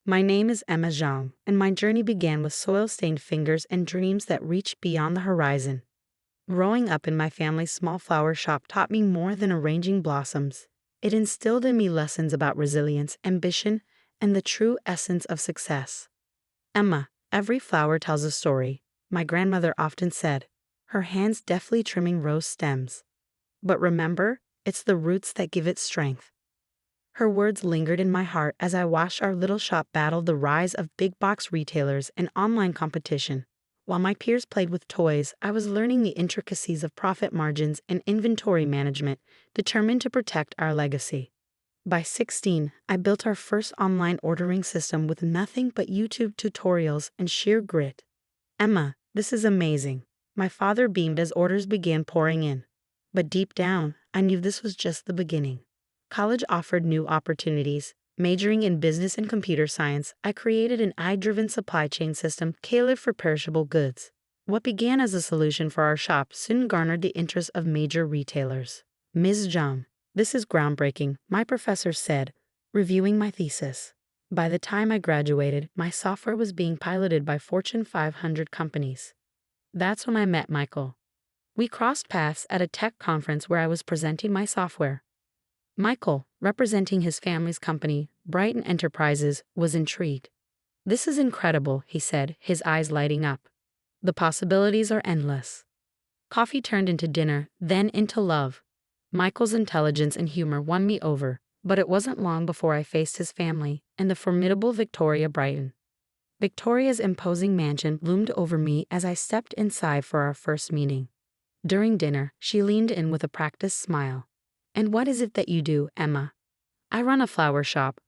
My name is Emma Zhang, and my journey began with soil-stained fingers and dreams that reached beyond the horizon. Growing up in my family's small flower shop taught me more than arranging blossoms. It instilled in me lessons about resilience, ambition, and the true essence of success. Emma, every flower tells a story, my grandmother often said, her hands deftly trimming rose stems. But remember, it's the roots that give it strength. Her words lingered in my heart as I watched our little shop battle the rise of big box retailers and online competition. While my peers played with toys, I was learning the intricacies of profit margins and inventory management, determined to protect our legacy. By 16, I built our first online ordering system with nothing but YouTube tutorials and sheer grit. Emma, this is amazing. My father beamed as orders began pouring in. But deep down, I knew this was just the beginning. College offered new opportunities. Majoring in business and computer science, I created an AI-driven supply chain system tailored for perishable goods. What began as a solution for our shop soon garnered the interest of major retailers. Ms. Zhang, this is groundbreaking, my professor said, reviewing my thesis. By the time I graduated, my software was being piloted by Fortune 500 companies. That's when I met Michael. We crossed paths at a tech conference where I was presenting my software. Michael, representing his family's company, Brighton Enterprises, was intrigued. This is incredible, he said, his eyes lighting up. The possibilities are endless. Coffee turned into dinner, then into love. Michael's intelligence and humor won me over, but it wasn't long before I faced his family and the formidable Victoria Brighton. Victoria's imposing mansion loomed over me as I stepped inside for our first meeting. During dinner, she leaned in with a practiced smile. "And what is it that you do, Emma?" "I run a flower shop,"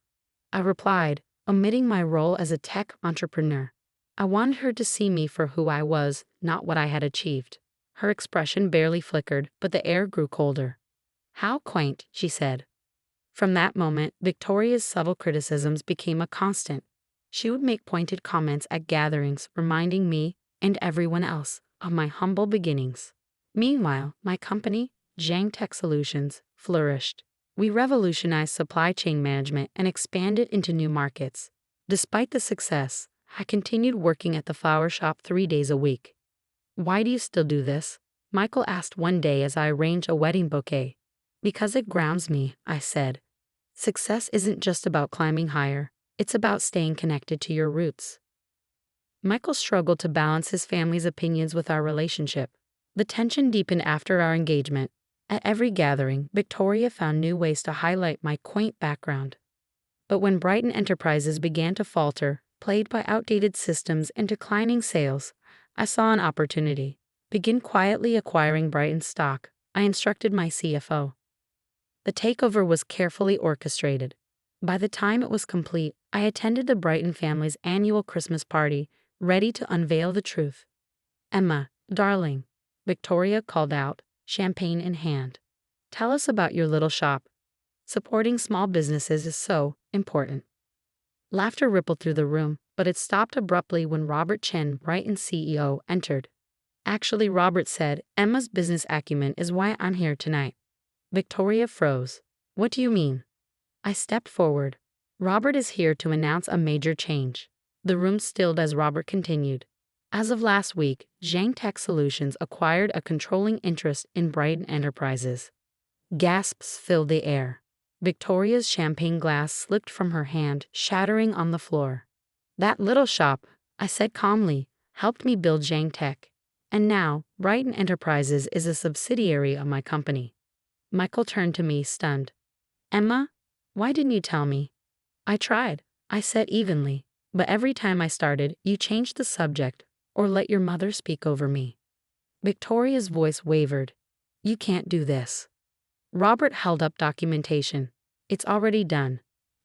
I replied, omitting my role as a tech entrepreneur. I wanted her to see me for who I was, not what I had achieved. Her expression barely flickered, but the air grew colder. "How quaint," she said. From that moment, Victoria's subtle criticisms became a constant. She would make pointed comments at gatherings, reminding me, and everyone else, of my humble beginnings. Meanwhile, my company, Zhang Tech Solutions, flourished. We revolutionized supply chain management and expanded into new markets. Despite the success, I continued working at the flower shop 3 days a week. "Why do you still do this?" Michael asked one day as I arranged a wedding bouquet. "Because it grounds me," I said. "Success isn't just about climbing higher, it's about staying connected to your roots." Michael struggled to balance his family's opinions with our relationship. The tension deepened after our engagement. At every gathering, Victoria found new ways to highlight my quaint background. But when Brighton Enterprises began to falter, plagued by outdated systems and declining sales, I saw an opportunity. "Begin quietly acquiring Brighton stock," I instructed my CFO. The takeover was carefully orchestrated. By the time it was complete, I attended the Brighton family's annual Christmas party, ready to unveil the truth. "Emma, darling," Victoria called out, champagne in hand. "Tell us about your little shop. Supporting small businesses is so important." Laughter rippled through the room, but it stopped abruptly when Robert Chen, Brighton's CEO, entered. "Actually," Robert said, "Emma's business acumen is why I'm here tonight." Victoria froze. "What do you mean?" I stepped forward. "Robert is here to announce a major change." The room stilled as Robert continued. "As of last week, Zhang Tech Solutions acquired a controlling interest in Brighton Enterprises." Gasps filled the air. Victoria's champagne glass slipped from her hand, shattering on the floor. "That little shop," I said calmly, "helped me build Zhang Tech. And now, Brighton Enterprises is a subsidiary of my company." Michael turned to me, stunned. "Emma, why didn't you tell me?" "I tried," I said evenly, "but every time I started, you changed the subject or let your mother speak over me." Victoria's voice wavered. "You can't do this." Robert held up documentation. "It's already done.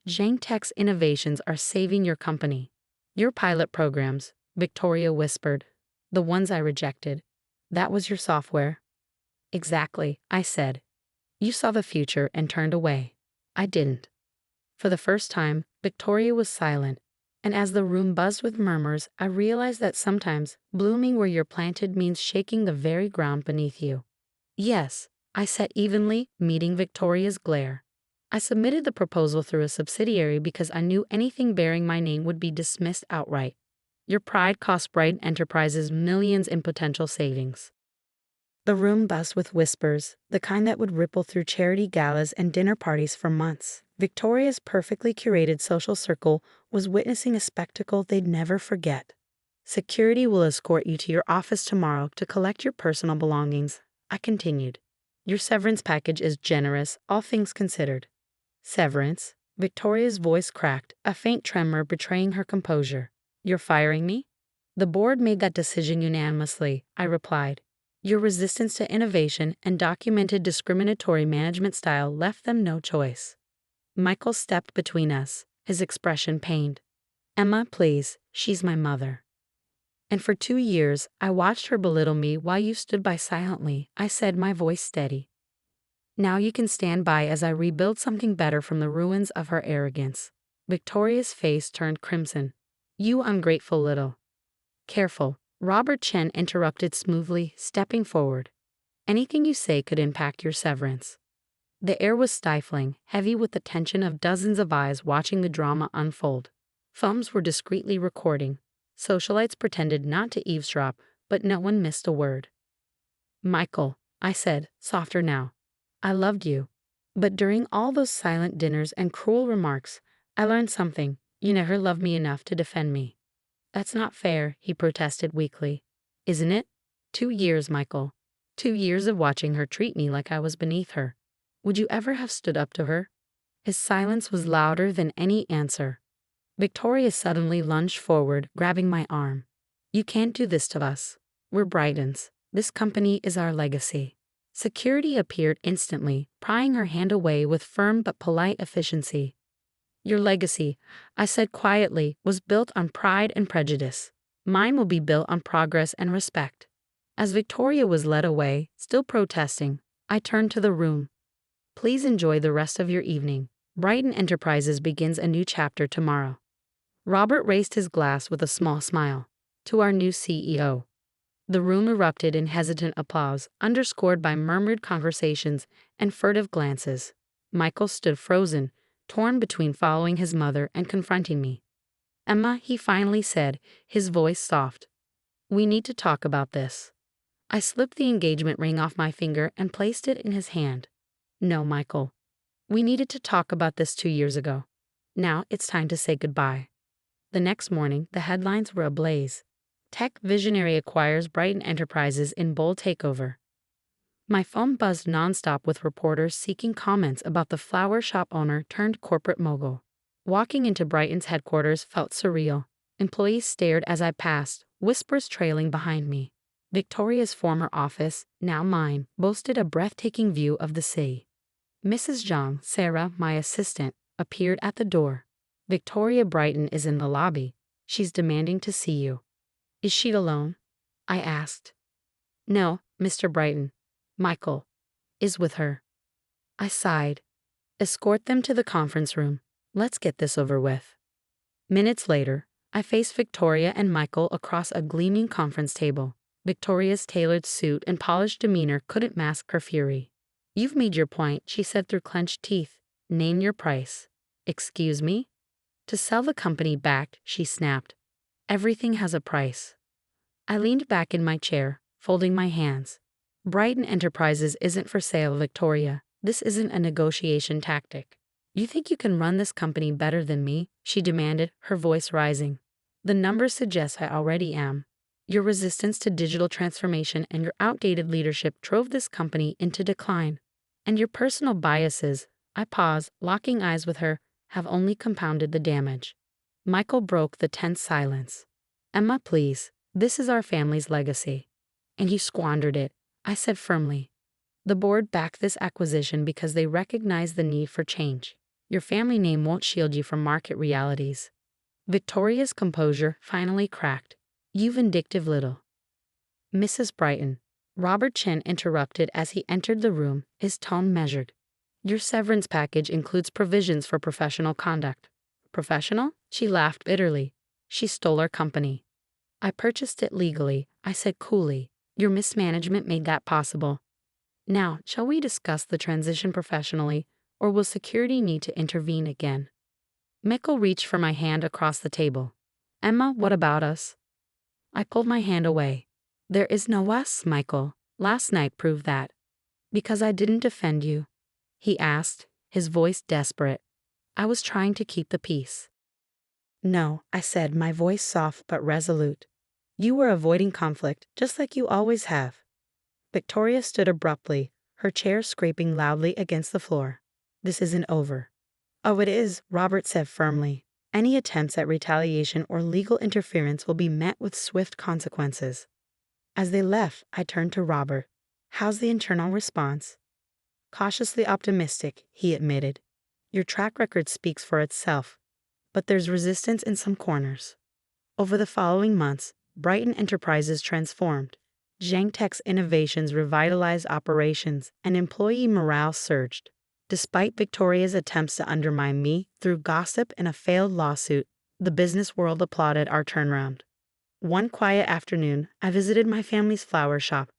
Zhang Tech's innovations are saving your company." "Your pilot programs," Victoria whispered. "The ones I rejected. That was your software." "Exactly," I said. "You saw the future and turned away. I didn't." For the first time, Victoria was silent, and as the room buzzed with murmurs, I realized that sometimes blooming where you're planted means shaking the very ground beneath you. "Yes," I said evenly, meeting Victoria's glare. I submitted the proposal through a subsidiary because I knew anything bearing my name would be dismissed outright. Your pride cost Brighton Enterprises millions in potential savings. The room buzzed with whispers, the kind that would ripple through charity galas and dinner parties for months. Victoria's perfectly curated social circle was witnessing a spectacle they'd never forget. Security will escort you to your office tomorrow to collect your personal belongings, I continued. Your severance package is generous, all things considered. Severance? Victoria's voice cracked, a faint tremor betraying her composure. You're firing me? The board made that decision unanimously, I replied. Your resistance to innovation and documented discriminatory management style left them no choice. Michael stepped between us, his expression pained. Emma, please, she's my mother. And for 2 years, I watched her belittle me while you stood by silently, I said, my voice steady. Now you can stand by as I rebuild something better from the ruins of her arrogance. Victoria's face turned crimson. You ungrateful little. Careful. Robert Chen interrupted smoothly, stepping forward. Anything you say could impact your severance. The air was stifling, heavy with the tension of dozens of eyes watching the drama unfold. Phones were discreetly recording. Socialites pretended not to eavesdrop, but no one missed a word. Michael, I said, softer now. I loved you. But during all those silent dinners and cruel remarks, I learned something. You never loved me enough to defend me. That's not fair, he protested weakly. Isn't it? 2 years, Michael. 2 years of watching her treat me like I was beneath her. Would you ever have stood up to her? His silence was louder than any answer. Victoria suddenly lunged forward, grabbing my arm. You can't do this to us. We're Brighton's. This company is our legacy. Security appeared instantly, prying her hand away with firm but polite efficiency. Your legacy, I said quietly, was built on pride and prejudice. Mine will be built on progress and respect. As Victoria was led away, still protesting, I turned to the room. Please enjoy the rest of your evening. Brighton Enterprises begins a new chapter tomorrow. Robert raised his glass with a small smile. To our new CEO. The room erupted in hesitant applause, underscored by murmured conversations and furtive glances. Michael stood frozen, torn between following his mother and confronting me. Emma, he finally said, his voice soft. We need to talk about this. I slipped the engagement ring off my finger and placed it in his hand. No, Michael. We needed to talk about this 2 years ago. Now it's time to say goodbye. The next morning, the headlines were ablaze. Tech visionary acquires Brighton Enterprises in bold takeover. My phone buzzed nonstop with reporters seeking comments about the flower shop owner turned corporate mogul. Walking into Brighton's headquarters felt surreal. Employees stared as I passed, whispers trailing behind me. Victoria's former office, now mine, boasted a breathtaking view of the sea. Mrs. Zhang, Sarah, my assistant, appeared at the door. Victoria Brighton is in the lobby. She's demanding to see you. Is she alone? I asked. No, Mr. Brighton. Michael is with her. I sighed. Escort them to the conference room. Let's get this over with. Minutes later, I faced Victoria and Michael across a gleaming conference table. Victoria's tailored suit and polished demeanor couldn't mask her fury. You've made your point, she said through clenched teeth. Name your price. Excuse me? To sell the company back, she snapped. Everything has a price. I leaned back in my chair, folding my hands. Brighton Enterprises isn't for sale, Victoria. This isn't a negotiation tactic. You think you can run this company better than me? She demanded, her voice rising. The numbers suggest I already am. Your resistance to digital transformation and your outdated leadership drove this company into decline. And your personal biases, I paused, locking eyes with her, have only compounded the damage. Michael broke the tense silence. Emma, please. This is our family's legacy. And you squandered it, I said firmly. The board backed this acquisition because they recognize the need for change. Your family name won't shield you from market realities. Victoria's composure finally cracked. You vindictive little. Mrs. Brighton. Robert Chen interrupted as he entered the room, his tone measured. Your severance package includes provisions for professional conduct. Professional? She laughed bitterly. She stole our company. I purchased it legally, I said coolly. Your mismanagement made that possible. Now, shall we discuss the transition professionally, Or will security need to intervene again? Mikkel reached for my hand across the table. Emma, what about us? I pulled my hand away. There is no us, Michael. Last night proved that. Because I didn't defend you? He asked, his voice desperate. I was trying to keep the peace. No, I said, my voice soft but resolute. You were avoiding conflict, just like you always have. Victoria stood abruptly, her chair scraping loudly against the floor. This isn't over. Oh, it is, Robert said firmly. Any attempts at retaliation or legal interference will be met with swift consequences. As they left, I turned to Robert. How's the internal response? Cautiously optimistic, he admitted. Your track record speaks for itself, but there's resistance in some corners. Over the following months, Brighton Enterprises transformed. Zhang Tech's innovations revitalized operations, and employee morale surged. Despite Victoria's attempts to undermine me through gossip and a failed lawsuit, the business world applauded our turnaround. One quiet afternoon, I visited my family's flower shop.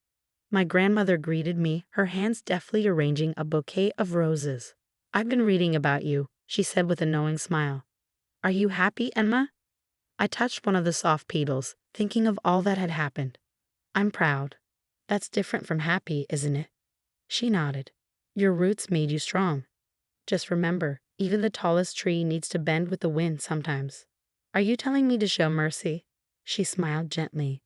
My grandmother greeted me, her hands deftly arranging a bouquet of roses. I've been reading about you, she said with a knowing smile. Are you happy, Emma? I touched one of the soft petals, thinking of all that had happened. I'm proud. That's different from happy, isn't it? She nodded. Your roots made you strong. Just remember, even the tallest tree needs to bend with the wind sometimes. Are you telling me to show mercy? She smiled gently.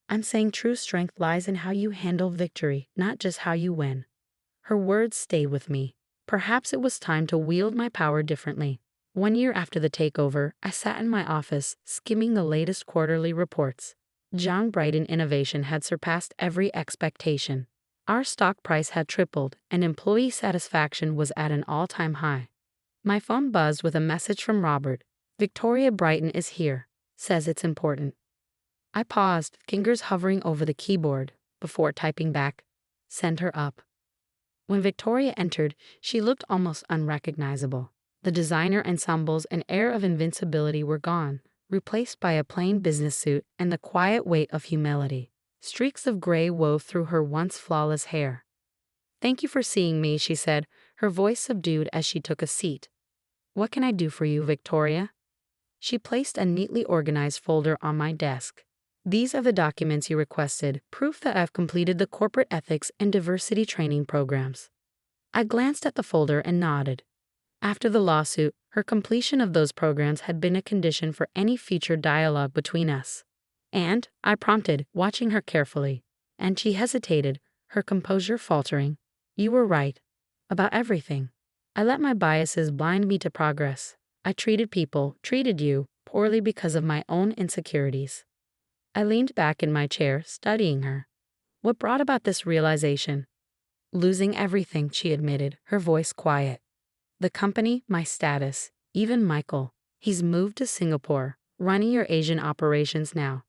I'm saying true strength lies in how you handle victory, not just how you win. Her words stayed with me. Perhaps it was time to wield my power differently. 1 year after the takeover, I sat in my office, skimming the latest quarterly reports. Zhang Brighton Innovation had surpassed every expectation. Our stock price had tripled, and employee satisfaction was at an all-time high. My phone buzzed with a message from Robert. Victoria Brighton is here. Says it's important. I paused, fingers hovering over the keyboard, before typing back, send her up. When Victoria entered, she looked almost unrecognizable. The designer ensembles and air of invincibility were gone, replaced by a plain business suit and the quiet weight of humility. Streaks of gray wove through her once flawless hair. Thank you for seeing me, she said, her voice subdued as she took a seat. What can I do for you, Victoria? She placed a neatly organized folder on my desk. These are the documents you requested, proof that I've completed the corporate ethics and diversity training programs. I glanced at the folder and nodded. After the lawsuit, her completion of those programs had been a condition for any future dialogue between us. And, I prompted, watching her carefully. And she hesitated, her composure faltering. You were right. About everything. I let my biases blind me to progress. I treated you, poorly because of my own insecurities. I leaned back in my chair, studying her. What brought about this realization? Losing everything, she admitted, her voice quiet. The company, my status, even Michael. He's moved to Singapore, running your Asian operations now.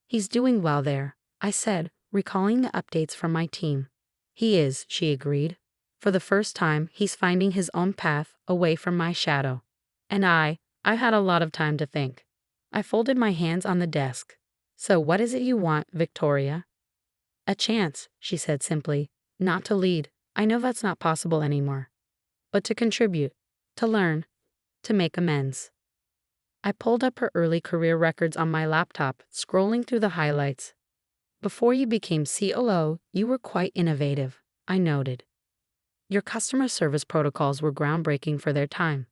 He's doing well there, I said, recalling the updates from my team. He is, she agreed. For the first time, he's finding his own path away from my shadow. And I had a lot of time to think. I folded my hands on the desk. So what is it you want, Victoria? A chance, she said simply. Not to lead. I know that's not possible anymore. But to contribute, to learn, to make amends. I pulled up her early career records on my laptop, scrolling through the highlights. Before you became COO, you were quite innovative, I noted. Your customer service protocols were groundbreaking for their time.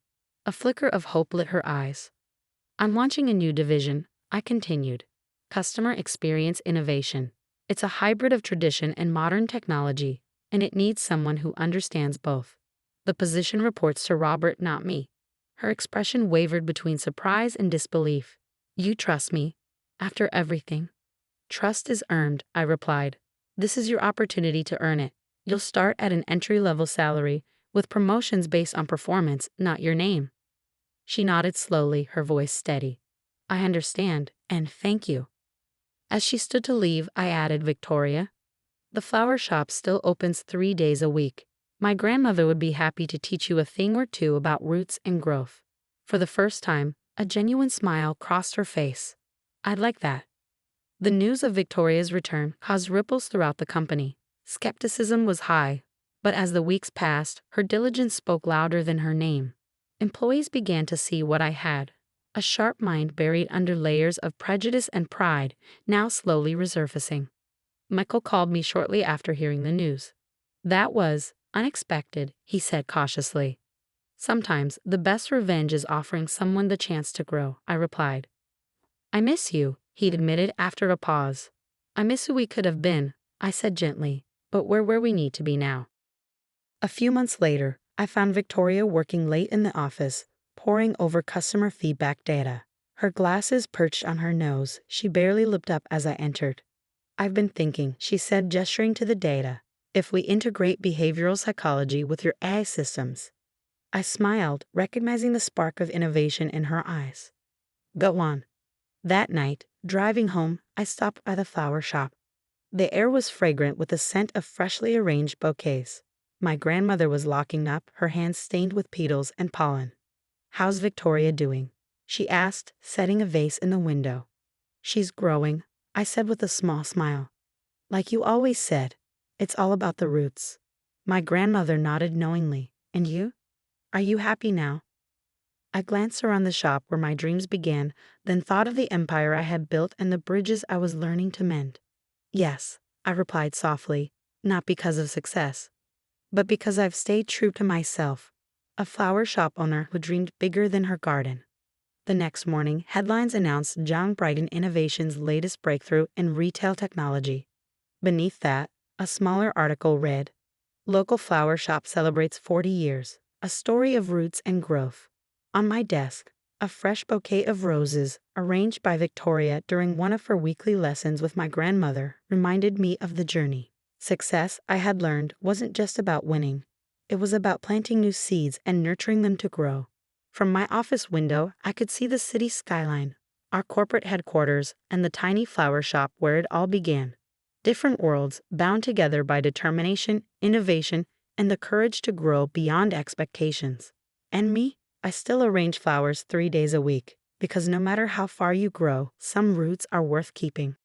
A flicker of hope lit her eyes. I'm launching a new division, I continued. Customer Experience Innovation. It's a hybrid of tradition and modern technology, and it needs someone who understands both. The position reports to Robert, not me. Her expression wavered between surprise and disbelief. You trust me? After everything? Trust is earned, I replied. This is your opportunity to earn it. You'll start at an entry-level salary, with promotions based on performance, not your name. She nodded slowly, her voice steady. I understand, and thank you. As she stood to leave, I added, Victoria. The flower shop still opens 3 days a week. My grandmother would be happy to teach you a thing or two about roots and growth. For the first time, a genuine smile crossed her face. I'd like that. The news of Victoria's return caused ripples throughout the company. Skepticism was high, But as the weeks passed, her diligence spoke louder than her name. Employees began to see what I had: a sharp mind buried under layers of prejudice and pride, now slowly resurfacing. Michael called me shortly after hearing the news. "That was unexpected," he said cautiously. "Sometimes the best revenge is offering someone the chance to grow," I replied. "I miss you," he admitted after a pause. "I miss who we could have been," I said gently, "but we're where we need to be now." A few months later, I found Victoria working late in the office, poring over customer feedback data. Her glasses perched on her nose, she barely looked up as I entered. "I've been thinking," she said, gesturing to the data, "if we integrate behavioral psychology with your AI systems." I smiled, recognizing the spark of innovation in her eyes. "Go on." That night, driving home, I stopped by the flower shop. The air was fragrant with the scent of freshly arranged bouquets. My grandmother was locking up, her hands stained with petals and pollen. "How's Victoria doing?" she asked, setting a vase in the window. "She's growing," I said with a small smile. "Like you always said, it's all about the roots." My grandmother nodded knowingly. "And you? Are you happy now?" I glanced around the shop where my dreams began, then thought of the empire I had built and the bridges I was learning to mend. "Yes," I replied softly, "not because of success, but because I've stayed true to myself, a flower shop owner who dreamed bigger than her garden." The next morning, headlines announced Zhang Brighton Innovation's latest breakthrough in retail technology. Beneath that, a smaller article read, "Local flower shop celebrates 40 years, a story of roots and growth." On my desk, a fresh bouquet of roses, arranged by Victoria during one of her weekly lessons with my grandmother, reminded me of the journey. Success, I had learned, wasn't just about winning. It was about planting new seeds and nurturing them to grow. From my office window, I could see the city skyline, our corporate headquarters, and the tiny flower shop where it all began. Different worlds, bound together by determination, innovation, and the courage to grow beyond expectations. And me? I still arrange flowers 3 days a week, because no matter how far you grow, some roots are worth keeping.